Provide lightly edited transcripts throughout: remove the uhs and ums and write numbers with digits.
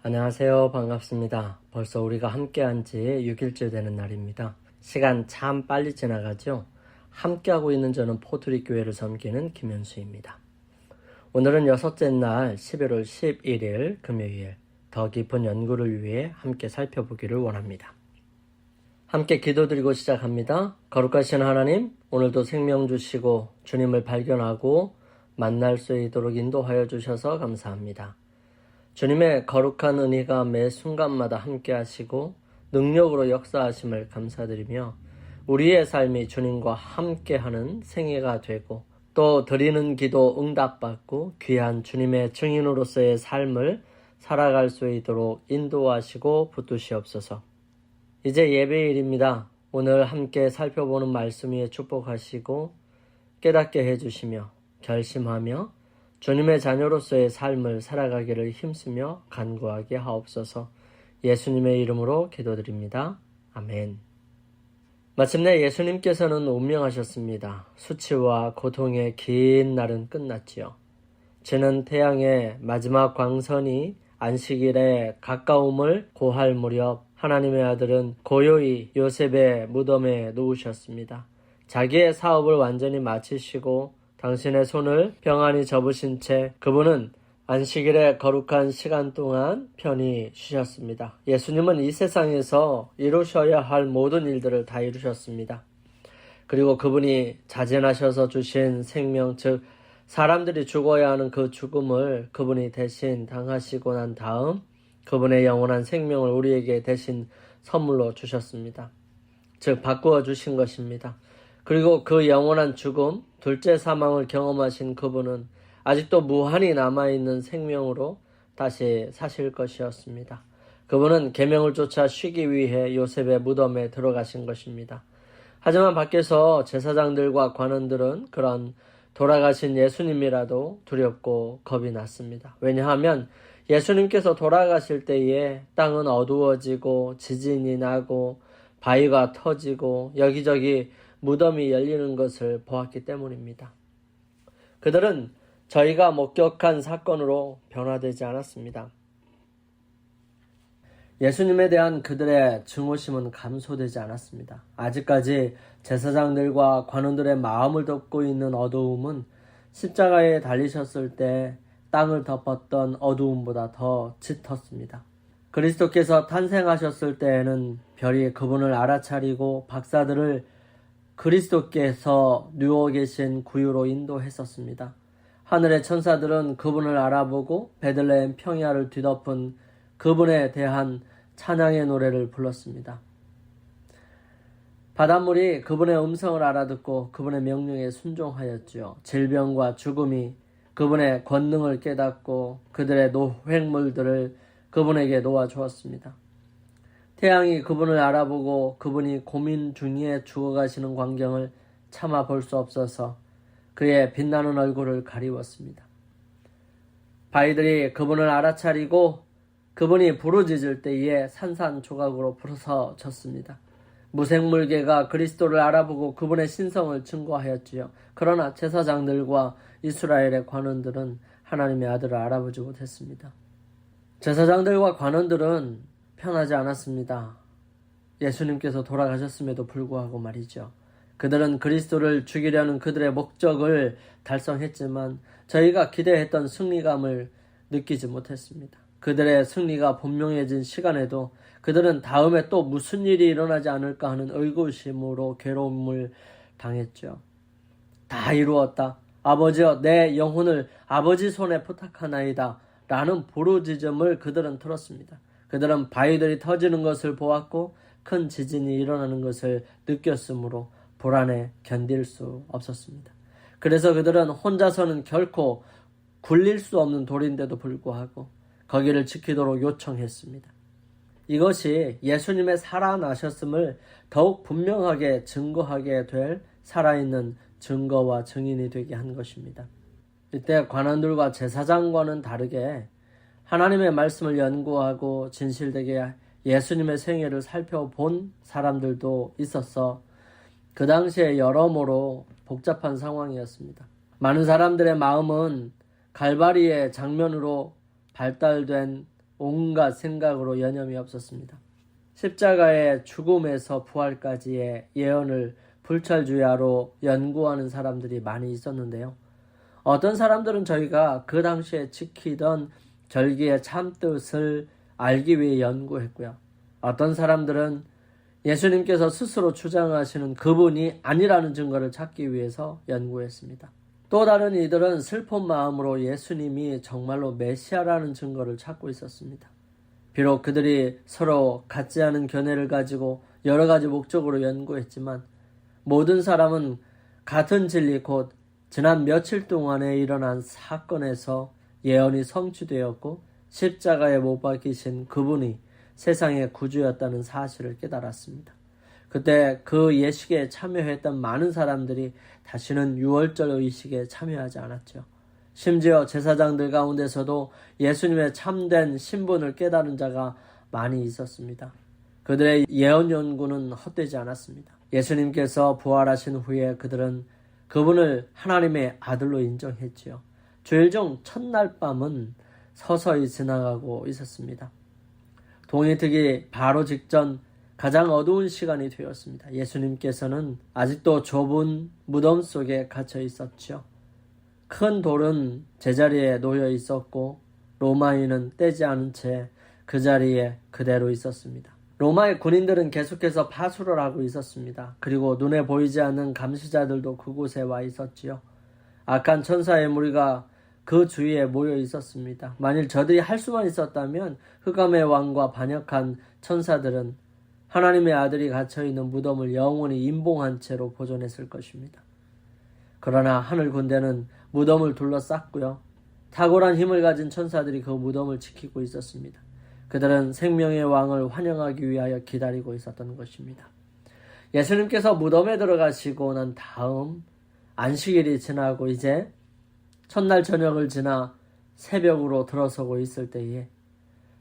안녕하세요. 반갑습니다. 벌써 우리가 함께한 지 6일째 되는 날입니다. 시간 참 빨리 지나가죠? 함께하고 있는 저는 포트리 교회를 섬기는 김현수입니다. 오늘은 여섯째 날 11월 11일 금요일 더 깊은 연구를 위해 함께 살펴보기를 원합니다. 함께 기도드리고 시작합니다. 거룩하신 하나님, 오늘도 생명 주시고 주님을 발견하고 만날 수 있도록 인도하여 주셔서 감사합니다. 주님의 거룩한 은혜가 매 순간마다 함께 하시고 능력으로 역사하심을 감사드리며 우리의 삶이 주님과 함께하는 생애가 되고 또 드리는 기도 응답받고 귀한 주님의 증인으로서의 삶을 살아갈 수 있도록 인도하시고 붙드시옵소서. 이제 예배일입니다. 오늘 함께 살펴보는 말씀 위에 축복하시고 깨닫게 해주시며 결심하며 주님의 자녀로서의 삶을 살아가기를 힘쓰며 간구하게 하옵소서. 예수님의 이름으로 기도드립니다. 아멘. 마침내 예수님께서는 운명하셨습니다. 수치와 고통의 긴 날은 끝났지요. 저는 태양의 마지막 광선이 안식일에 가까움을 고할 무렵 하나님의 아들은 고요히 요셉의 무덤에 누우셨습니다. 자기의 사업을 완전히 마치시고 당신의 손을 평안히 접으신 채 그분은 안식일의 거룩한 시간 동안 편히 쉬셨습니다. 예수님은 이 세상에서 이루셔야 할 모든 일들을 다 이루셨습니다. 그리고 그분이 자진하셔서 주신 생명, 즉 사람들이 죽어야 하는 그 죽음을 그분이 대신 당하시고 난 다음 그분의 영원한 생명을 우리에게 대신 선물로 주셨습니다. 즉 바꾸어 주신 것입니다. 그리고 그 영원한 죽음, 둘째 사망을 경험하신 그분은 아직도 무한히 남아있는 생명으로 다시 사실 것이었습니다. 그분은 계명을 쫓아 쉬기 위해 요셉의 무덤에 들어가신 것입니다. 하지만 밖에서 제사장들과 관원들은 그런 돌아가신 예수님이라도 두렵고 겁이 났습니다. 왜냐하면 예수님께서 돌아가실 때에 땅은 어두워지고 지진이 나고 바위가 터지고 여기저기 무덤이 열리는 것을 보았기 때문입니다. 그들은 저희가 목격한 사건으로 변화되지 않았습니다. 예수님에 대한 그들의 증오심은 감소되지 않았습니다. 아직까지 제사장들과 관원들의 마음을 덮고 있는 어두움은 십자가에 달리셨을 때 땅을 덮었던 어두움보다 더 짙었습니다. 그리스도께서 탄생하셨을 때에는 별이 그분을 알아차리고 박사들을 그리스도께서 누워 계신 구유로 인도했었습니다. 하늘의 천사들은 그분을 알아보고 베들레헴 평야를 뒤덮은 그분에 대한 찬양의 노래를 불렀습니다. 바닷물이 그분의 음성을 알아듣고 그분의 명령에 순종하였지요. 질병과 죽음이 그분의 권능을 깨닫고 그들의 노획물들을 그분에게 놓아주었습니다. 태양이 그분을 알아보고 그분이 고민 중에 죽어가시는 광경을 참아 볼 수 없어서 그의 빛나는 얼굴을 가리웠습니다. 바위들이 그분을 알아차리고 그분이 부르짖을 때에 산산조각으로 부서졌습니다. 무생물계가 그리스도를 알아보고 그분의 신성을 증거하였지요. 그러나 제사장들과 이스라엘의 관원들은 하나님의 아들을 알아보지 못했습니다. 제사장들과 관원들은 편하지 않았습니다. 예수님께서 돌아가셨음에도 불구하고 말이죠. 그들은 그리스도를 죽이려는 그들의 목적을 달성했지만 저희가 기대했던 승리감을 느끼지 못했습니다. 그들의 승리가 분명해진 시간에도 그들은 다음에 또 무슨 일이 일어나지 않을까 하는 의구심으로 괴로움을 당했죠. 다 이루었다. 아버지여, 내 영혼을 아버지 손에 부탁하나이다. 라는 부르짖음을 그들은 들었습니다. 그들은 바위들이 터지는 것을 보았고 큰 지진이 일어나는 것을 느꼈으므로 불안에 견딜 수 없었습니다. 그래서 그들은 혼자서는 결코 굴릴 수 없는 돌인데도 불구하고 거기를 지키도록 요청했습니다. 이것이 예수님의 살아나셨음을 더욱 분명하게 증거하게 될 살아있는 증거와 증인이 되게 한 것입니다. 이때 관원들과 제사장과는 다르게 하나님의 말씀을 연구하고 진실되게 예수님의 생애를 살펴본 사람들도 있어서 그 당시에 여러모로 복잡한 상황이었습니다. 많은 사람들의 마음은 갈바리의 장면으로 발달된 온갖 생각으로 여념이 없었습니다. 십자가의 죽음에서 부활까지의 예언을 불철주야로 연구하는 사람들이 많이 있었는데요. 어떤 사람들은 저희가 그 당시에 지키던 절기의 참뜻을 알기 위해 연구했고요. 어떤 사람들은 예수님께서 스스로 주장하시는 그분이 아니라는 증거를 찾기 위해서 연구했습니다. 또 다른 이들은 슬픈 마음으로 예수님이 정말로 메시아라는 증거를 찾고 있었습니다. 비록 그들이 서로 같지 않은 견해를 가지고 여러 가지 목적으로 연구했지만 모든 사람은 같은 진리 곧 지난 며칠 동안에 일어난 사건에서 예언이 성취되었고 십자가에 못 박히신 그분이 세상의 구주였다는 사실을 깨달았습니다. 그때 그 예식에 참여했던 많은 사람들이 다시는 유월절 의식에 참여하지 않았죠. 심지어 제사장들 가운데서도 예수님의 참된 신분을 깨달은 자가 많이 있었습니다. 그들의 예언 연구는 헛되지 않았습니다. 예수님께서 부활하신 후에 그들은 그분을 하나님의 아들로 인정했지요. 주일 중 첫날 밤은 서서히 지나가고 있었습니다. 동이 트기 바로 직전 가장 어두운 시간이 되었습니다. 예수님께서는 아직도 좁은 무덤 속에 갇혀 있었죠. 큰 돌은 제자리에 놓여 있었고 로마인은 떼지 않은 채 그 자리에 그대로 있었습니다. 로마의 군인들은 계속해서 파수를 하고 있었습니다. 그리고 눈에 보이지 않는 감시자들도 그곳에 와 있었지요. 악한 천사의 무리가 그 주위에 모여 있었습니다. 만일 저들이 할 수만 있었다면 흑암의 왕과 반역한 천사들은 하나님의 아들이 갇혀있는 무덤을 영원히 임봉한 채로 보존했을 것입니다. 그러나 하늘 군대는 무덤을 둘러쌌고요. 탁월한 힘을 가진 천사들이 그 무덤을 지키고 있었습니다. 그들은 생명의 왕을 환영하기 위하여 기다리고 있었던 것입니다. 예수님께서 무덤에 들어가시고 난 다음 안식일이 지나고 이제 첫날 저녁을 지나 새벽으로 들어서고 있을 때에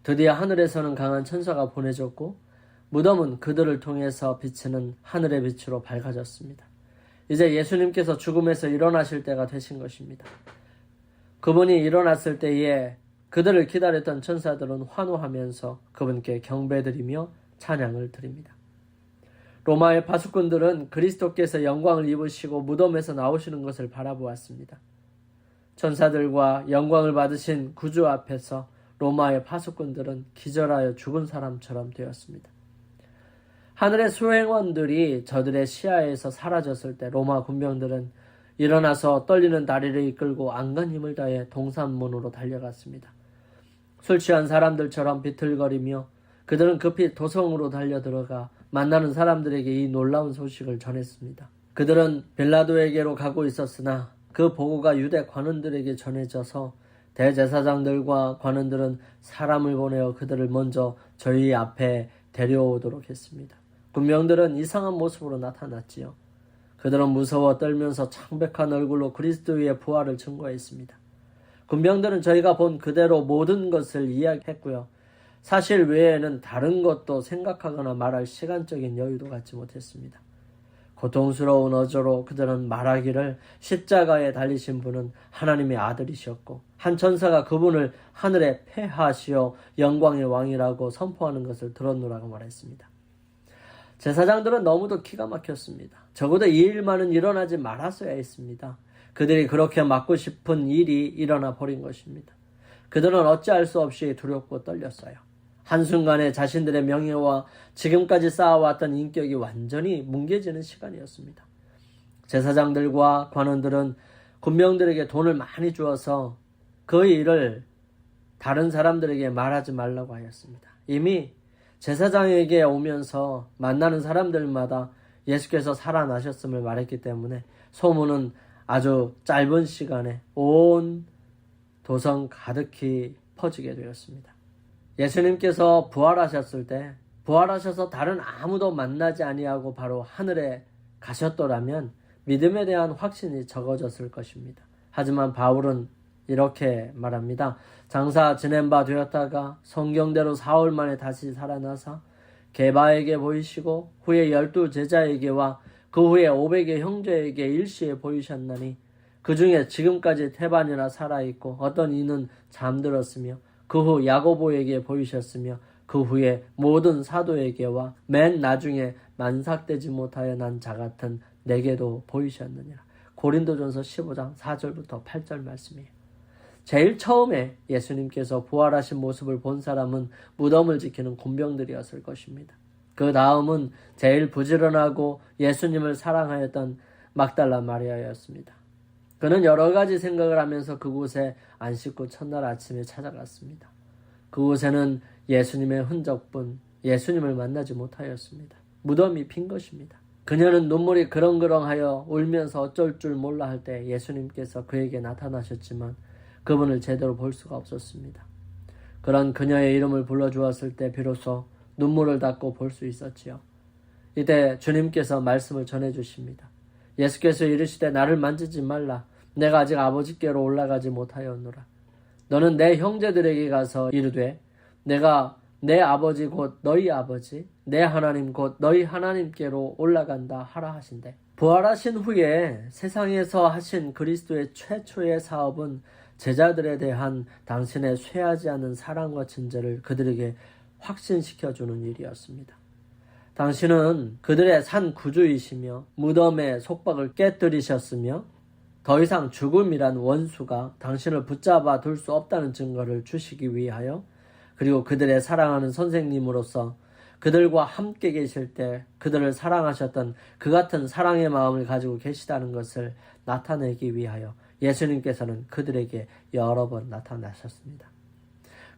드디어 하늘에서는 강한 천사가 보내졌고 무덤은 그들을 통해서 비치는 하늘의 빛으로 밝아졌습니다. 이제 예수님께서 죽음에서 일어나실 때가 되신 것입니다. 그분이 일어났을 때에 그들을 기다렸던 천사들은 환호하면서 그분께 경배드리며 찬양을 드립니다. 로마의 파수꾼들은 그리스도께서 영광을 입으시고 무덤에서 나오시는 것을 바라보았습니다. 천사들과 영광을 받으신 구주 앞에서 로마의 파수꾼들은 기절하여 죽은 사람처럼 되었습니다. 하늘의 수행원들이 저들의 시야에서 사라졌을 때 로마 군병들은 일어나서 떨리는 다리를 이끌고 안간 힘을 다해 동산문으로 달려갔습니다. 술 취한 사람들처럼 비틀거리며 그들은 급히 도성으로 달려들어가 만나는 사람들에게 이 놀라운 소식을 전했습니다. 그들은 빌라도에게로 가고 있었으나 그 보고가 유대 관원들에게 전해져서 대제사장들과 관원들은 사람을 보내어 그들을 먼저 저희 앞에 데려오도록 했습니다. 군병들은 이상한 모습으로 나타났지요. 그들은 무서워 떨면서 창백한 얼굴로 그리스도의 부활을 증거했습니다. 군병들은 저희가 본 그대로 모든 것을 이야기했고요. 사실 외에는 다른 것도 생각하거나 말할 시간적인 여유도 갖지 못했습니다. 고통스러운 어조로 그들은 말하기를 십자가에 달리신 분은 하나님의 아들이셨고 한 천사가 그분을 하늘에 폐하시어 영광의 왕이라고 선포하는 것을 들었노라고 말했습니다. 제사장들은 너무도 기가 막혔습니다. 적어도 이 일만은 일어나지 말았어야 했습니다. 그들이 그렇게 막고 싶은 일이 일어나 버린 것입니다. 그들은 어찌할 수 없이 두렵고 떨렸어요. 한순간에 자신들의 명예와 지금까지 쌓아왔던 인격이 완전히 뭉개지는 시간이었습니다. 제사장들과 관원들은 군병들에게 돈을 많이 주어서 그 일을 다른 사람들에게 말하지 말라고 하였습니다. 이미 제사장에게 오면서 만나는 사람들마다 예수께서 살아나셨음을 말했기 때문에 소문은 아주 짧은 시간에 온 도성 가득히 퍼지게 되었습니다. 예수님께서 부활하셨을 때 부활하셔서 다른 아무도 만나지 아니하고 바로 하늘에 가셨더라면 믿음에 대한 확신이 적어졌을 것입니다. 하지만 바울은 이렇게 말합니다. 장사 지낸 바 되었다가 성경대로 4월 만에 다시 살아나사 게바에게 보이시고 후에 12 제자에게와 그 후에 500의 형제에게 일시에 보이셨나니 그 중에 지금까지 태반이나 살아있고 어떤 이는 잠들었으며 그 후 야고보에게 보이셨으며 그 후에 모든 사도에게와 맨 나중에 만삭되지 못하여 난 자 같은 내게도 보이셨느니라. 고린도전서 15장 4절부터 8절 말씀이에요. 제일 처음에 예수님께서 부활하신 모습을 본 사람은 무덤을 지키는 군병들이었을 것입니다. 그 다음은 제일 부지런하고 예수님을 사랑하였던 막달라 마리아였습니다. 그는 여러 가지 생각을 하면서 그곳에 안 씻고 첫날 아침에 찾아갔습니다. 그곳에는 예수님의 흔적뿐 예수님을 만나지 못하였습니다. 무덤이 빈 것입니다. 그녀는 눈물이 그렁그렁하여 울면서 어쩔 줄 몰라 할 때 예수님께서 그에게 나타나셨지만 그분을 제대로 볼 수가 없었습니다. 그런 그녀의 이름을 불러주었을 때 비로소 눈물을 닦고 볼 수 있었지요. 이때 주님께서 말씀을 전해주십니다. 예수께서 이르시되 나를 만지지 말라. 내가 아직 아버지께로 올라가지 못하였노라. 너는 내 형제들에게 가서 이르되 내가 내 아버지 곧 너희 아버지 내 하나님 곧 너희 하나님께로 올라간다 하라 하신대. 부활하신 후에 세상에서 하신 그리스도의 최초의 사업은 제자들에 대한 당신의 쇠하지 않은 사랑과 친절을 그들에게 확신시켜주는 일이었습니다. 당신은 그들의 산 구주이시며 무덤의 속박을 깨뜨리셨으며 더 이상 죽음이란 원수가 당신을 붙잡아 둘 수 없다는 증거를 주시기 위하여 그리고 그들의 사랑하는 선생님으로서 그들과 함께 계실 때 그들을 사랑하셨던 그 같은 사랑의 마음을 가지고 계시다는 것을 나타내기 위하여 예수님께서는 그들에게 여러 번 나타나셨습니다.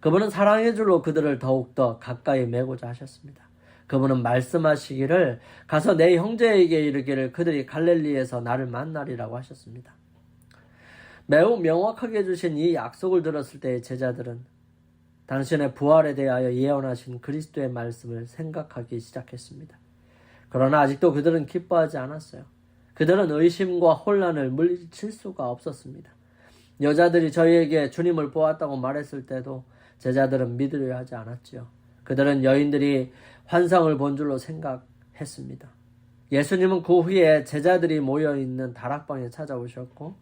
그분은 사랑의 줄로 그들을 더욱더 가까이 메고자 하셨습니다. 그분은 말씀하시기를 가서 내 형제에게 이르기를 그들이 갈릴리에서 나를 만나리라고 하셨습니다. 매우 명확하게 주신 이 약속을 들었을 때의 제자들은 당신의 부활에 대하여 예언하신 그리스도의 말씀을 생각하기 시작했습니다. 그러나 아직도 그들은 기뻐하지 않았어요. 그들은 의심과 혼란을 물리칠 수가 없었습니다. 여자들이 저희에게 주님을 보았다고 말했을 때도 제자들은 믿으려 하지 않았지요. 그들은 여인들이 환상을 본 줄로 생각했습니다. 예수님은 그 후에 제자들이 모여있는 다락방에 찾아오셨고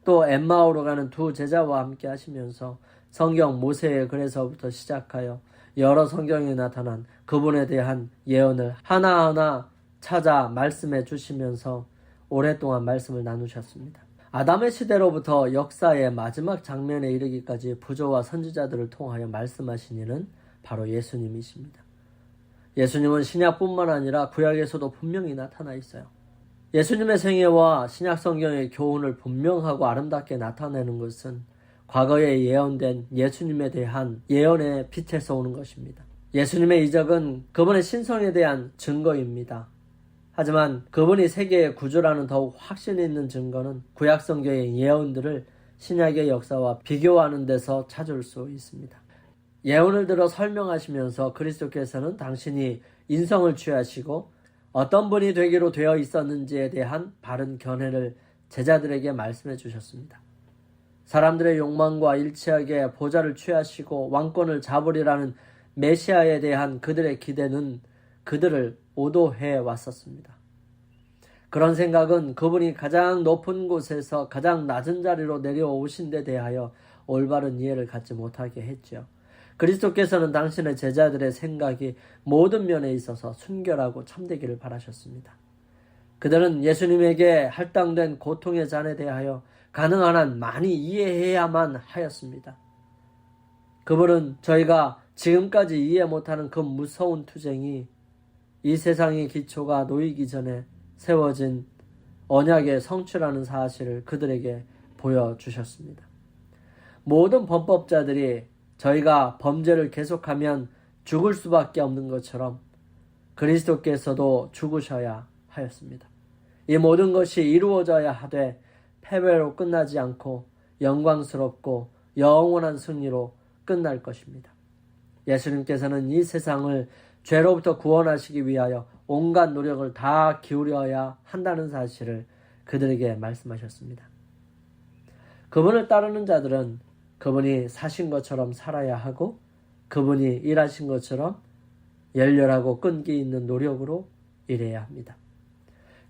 또 엠마오로 가는 두 제자와 함께 하시면서 성경 모세의 글에서부터 시작하여 여러 성경에 나타난 그분에 대한 예언을 하나하나 찾아 말씀해 주시면서 오랫동안 말씀을 나누셨습니다. 아담의 시대로부터 역사의 마지막 장면에 이르기까지 부조와 선지자들을 통하여 말씀하신 이는 바로 예수님이십니다. 예수님은 신약뿐만 아니라 구약에서도 분명히 나타나 있어요. 예수님의 생애와 신약 성경의 교훈을 분명하고 아름답게 나타내는 것은 과거에 예언된 예수님에 대한 예언의 빛에서 오는 것입니다. 예수님의 이적은 그분의 신성에 대한 증거입니다. 하지만 그분이 세계의 구주라는 더욱 확신 있는 증거는 구약 성경의 예언들을 신약의 역사와 비교하는 데서 찾을 수 있습니다. 예언을 들어 설명하시면서 그리스도께서는 당신이 인성을 취하시고 어떤 분이 되기로 되어 있었는지에 대한 바른 견해를 제자들에게 말씀해 주셨습니다. 사람들의 욕망과 일치하게 보좌를 취하시고 왕권을 잡으리라는 메시아에 대한 그들의 기대는 그들을 오도해 왔었습니다. 그런 생각은 그분이 가장 높은 곳에서 가장 낮은 자리로 내려오신 데 대하여 올바른 이해를 갖지 못하게 했죠. 그리스도께서는 당신의 제자들의 생각이 모든 면에 있어서 순결하고 참되기를 바라셨습니다. 그들은 예수님에게 할당된 고통의 잔에 대하여 가능한 한 많이 이해해야만 하였습니다. 그분은 저희가 지금까지 이해 못하는 그 무서운 투쟁이 이 세상의 기초가 놓이기 전에 세워진 언약의 성취라는 사실을 그들에게 보여주셨습니다. 모든 범법자들이 저희가 범죄를 계속하면 죽을 수밖에 없는 것처럼 그리스도께서도 죽으셔야 하였습니다. 이 모든 것이 이루어져야 하되 패배로 끝나지 않고 영광스럽고 영원한 승리로 끝날 것입니다. 예수님께서는 이 세상을 죄로부터 구원하시기 위하여 온갖 노력을 다 기울여야 한다는 사실을 그들에게 말씀하셨습니다. 그분을 따르는 자들은 그분이 사신 것처럼 살아야 하고 그분이 일하신 것처럼 열렬하고 끈기 있는 노력으로 일해야 합니다.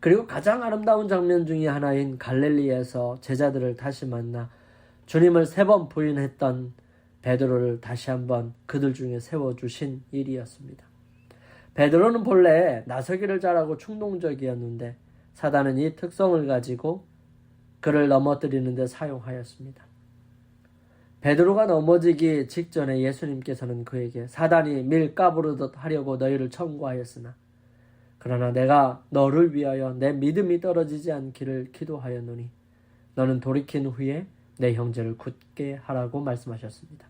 그리고 가장 아름다운 장면 중에 하나인 갈릴리에서 제자들을 다시 만나 주님을 3번 부인했던 베드로를 다시 한번 그들 중에 세워주신 일이었습니다. 베드로는 본래 나서기를 잘하고 충동적이었는데 사단은 이 특성을 가지고 그를 넘어뜨리는 데 사용하였습니다. 베드로가 넘어지기 직전에 예수님께서는 그에게 사단이 밀 까부르듯 하려고 너희를 청구하였으나 그러나 내가 너를 위하여 내 믿음이 떨어지지 않기를 기도하였노니 너는 돌이킨 후에 내 형제를 굳게 하라고 말씀하셨습니다.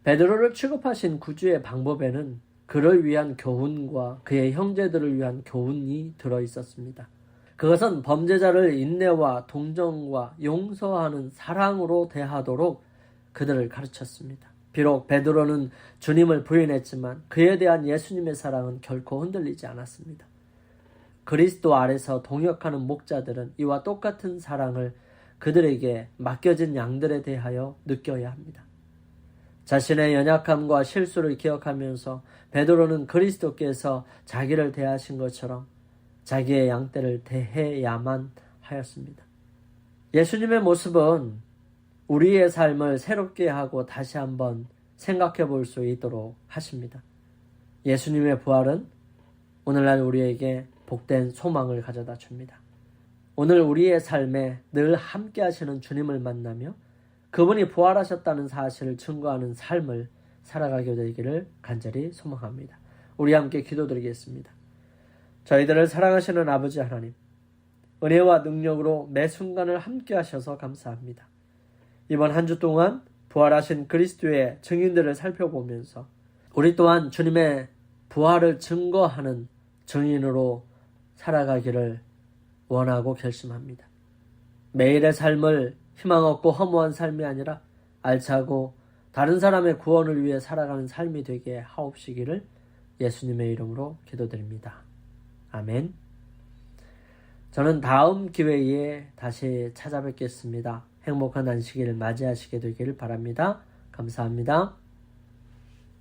베드로를 취급하신 구주의 방법에는 그를 위한 교훈과 그의 형제들을 위한 교훈이 들어있었습니다. 그것은 범죄자를 인내와 동정과 용서하는 사랑으로 대하도록 그들을 가르쳤습니다. 비록 베드로는 주님을 부인했지만 그에 대한 예수님의 사랑은 결코 흔들리지 않았습니다. 그리스도 아래서 동역하는 목자들은 이와 똑같은 사랑을 그들에게 맡겨진 양들에 대하여 느껴야 합니다. 자신의 연약함과 실수를 기억하면서 베드로는 그리스도께서 자기를 대하신 것처럼 자기의 양떼를 대해야만 하였습니다. 예수님의 모습은 우리의 삶을 새롭게 하고 다시 한번 생각해 볼 수 있도록 하십니다. 예수님의 부활은 오늘날 우리에게 복된 소망을 가져다 줍니다. 오늘 우리의 삶에 늘 함께 하시는 주님을 만나며 그분이 부활하셨다는 사실을 증거하는 삶을 살아가게 되기를 간절히 소망합니다. 우리 함께 기도드리겠습니다. 저희들을 사랑하시는 아버지 하나님, 은혜와 능력으로 매 순간을 함께 하셔서 감사합니다. 이번 한 주 동안 부활하신 그리스도의 증인들을 살펴보면서 우리 또한 주님의 부활을 증거하는 증인으로 살아가기를 원하고 결심합니다. 매일의 삶을 희망 없고 허무한 삶이 아니라 알차고 다른 사람의 구원을 위해 살아가는 삶이 되게 하옵시기를 예수님의 이름으로 기도드립니다. 아멘. 저는 다음 기회에 다시 찾아뵙겠습니다. 행복한 안식일 맞이하시게 되기를 바랍니다. 감사합니다.